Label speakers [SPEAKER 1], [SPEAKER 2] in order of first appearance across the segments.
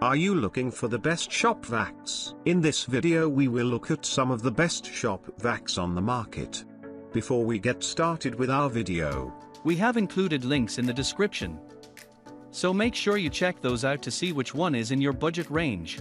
[SPEAKER 1] Are you looking for the best shop vacs? In this video we will look at some of the best shop vacs on the market. Before we get started with our video,
[SPEAKER 2] we have included links in the description, so make sure you check those out to see which one is in your budget range.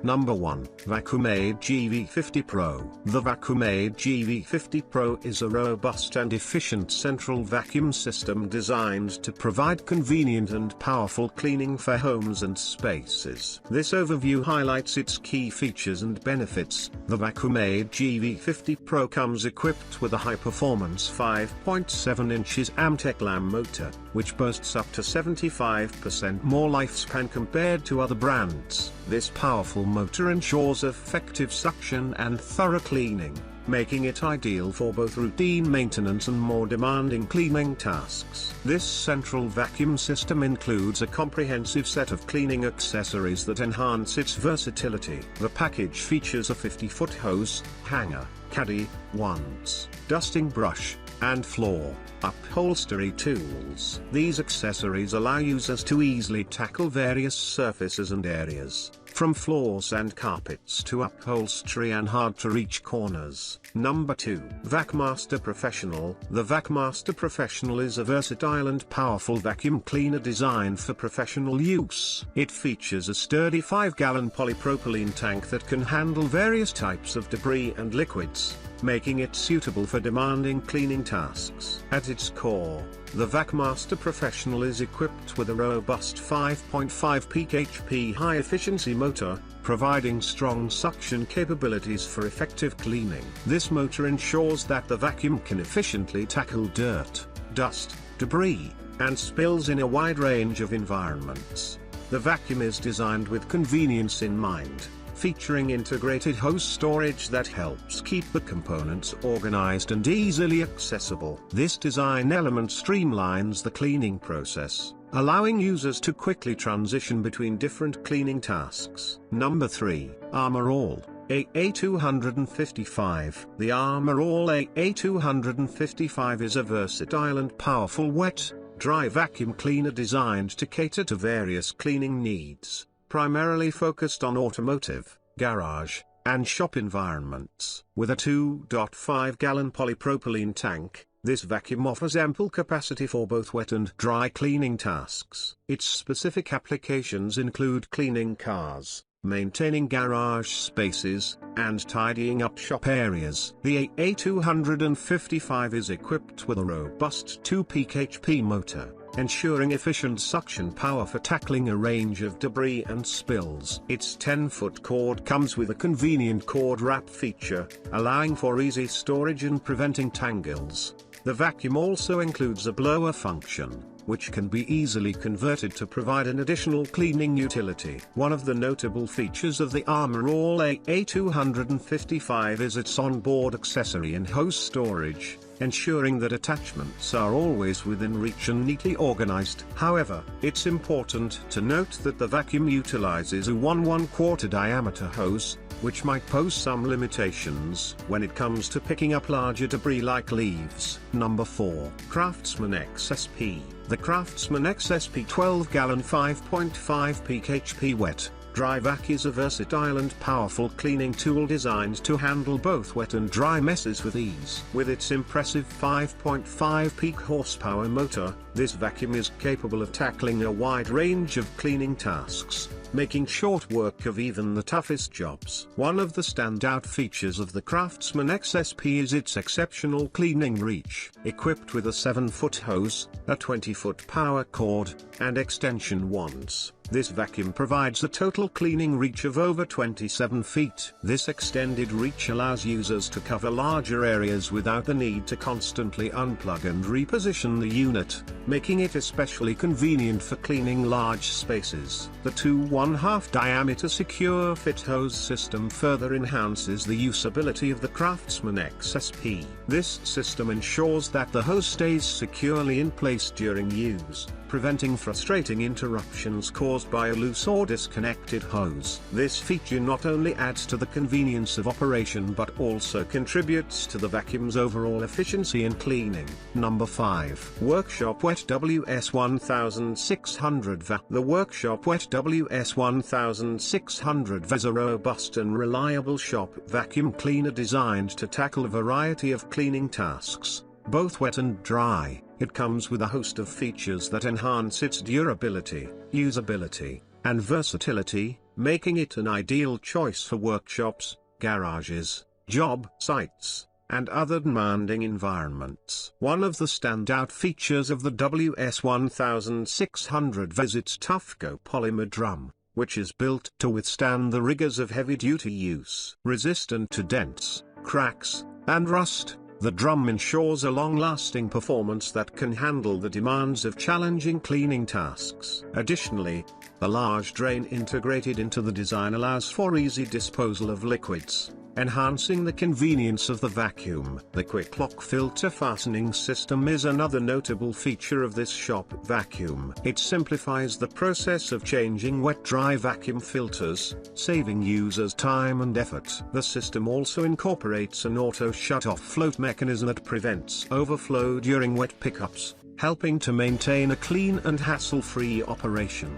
[SPEAKER 1] Number 1. VacuMaid GV50PRO. The VacuMaid GV50PRO is a robust and efficient central vacuum system designed to provide convenient and powerful cleaning for homes and spaces. This overview highlights its key features and benefits. The VacuMaid GV50PRO comes equipped with a high-performance 5.7 inches Amtech lam motor, which boasts up to 75% more lifespan compared to other brands. This powerful motor ensures effective suction and thorough cleaning, making it ideal for both routine maintenance and more demanding cleaning tasks. This central vacuum system includes a comprehensive set of cleaning accessories that enhance its versatility. The package features a 50-foot hose, hanger, caddy, wands, dusting brush, and floor upholstery tools. These accessories allow users to easily tackle various surfaces and areas, from floors and carpets to upholstery and hard-to-reach corners. Number 2. Vacmaster Professional. The Vacmaster Professional is a versatile and powerful vacuum cleaner designed for professional use. It features a sturdy 5-gallon polypropylene tank that can handle various types of debris and liquids, making it suitable for demanding cleaning tasks. At its core, the Vacmaster Professional is equipped with a robust 5.5 peak HP high-efficiency motor, providing strong suction capabilities for effective cleaning. This motor ensures that the vacuum can efficiently tackle dirt, dust, debris, and spills in a wide range of environments. The vacuum is designed with convenience in mind, featuring integrated hose storage that helps keep the components organized and easily accessible. This design element streamlines the cleaning process, allowing users to quickly transition between different cleaning tasks. Number 3. Armor All AA255. The Armor All AA255 is a versatile and powerful wet, dry vacuum cleaner designed to cater to various cleaning needs, primarily focused on automotive, garage, and shop environments. With a 2.5-gallon polypropylene tank, this vacuum offers ample capacity for both wet and dry cleaning tasks. Its specific applications include cleaning cars, maintaining garage spaces, and tidying up shop areas. The AA255 is equipped with a robust 2-peak HP motor, ensuring efficient suction power for tackling a range of debris and spills. Its 10-foot cord comes with a convenient cord wrap feature, allowing for easy storage and preventing tangles. The vacuum also includes a blower function, which can be easily converted to provide an additional cleaning utility. One of the notable features of the Armor All AA255 is its onboard accessory and hose storage, ensuring that attachments are always within reach and neatly organized. However, it's important to note that the vacuum utilizes a 1/4 diameter hose, which might pose some limitations when it comes to picking up larger debris like leaves. Number 4. Craftsman XSP. The Craftsman XSP 12-gallon 5.5 peak HP wet, dry vac is a versatile and powerful cleaning tool designed to handle both wet and dry messes with ease. With its impressive 5.5 peak horsepower motor, this vacuum is capable of tackling a wide range of cleaning tasks, making short work of even the toughest jobs. One of the standout features of the Craftsman XSP is its exceptional cleaning reach. Equipped with a 7-foot hose, a 20-foot power cord, and extension wands, this vacuum provides a total cleaning reach of over 27 feet. This extended reach allows users to cover larger areas without the need to constantly unplug and reposition the unit, making it especially convenient for cleaning large spaces. The 2.5 diameter secure fit hose system further enhances the usability of the Craftsman XSP. This system ensures that the hose stays securely in place during use, preventing frustrating interruptions caused by a loose or disconnected hose. This feature not only adds to the convenience of operation but also contributes to the vacuum's overall efficiency in cleaning. Number 5. Workshop Wet WS1600VA. The Workshop Wet WS1600VA is a robust and reliable shop vacuum cleaner designed to tackle a variety of cleaning tasks, both wet and dry. It comes with a host of features that enhance its durability, usability, and versatility, making it an ideal choice for workshops, garages, job sites, and other demanding environments. One of the standout features of the WS1600VA is its Tough-Go polymer drum, which is built to withstand the rigors of heavy-duty use. Resistant to dents, cracks, and rust, the drum ensures a long-lasting performance that can handle the demands of challenging cleaning tasks. Additionally, the large drain integrated into the design allows for easy disposal of liquids, enhancing the convenience of the vacuum. The quick lock filter fastening system is another notable feature of this shop vacuum. It simplifies the process of changing wet-dry vacuum filters, saving users time and effort. The system also incorporates an auto shut-off float mechanism that prevents overflow during wet pickups, helping to maintain a clean and hassle-free operation.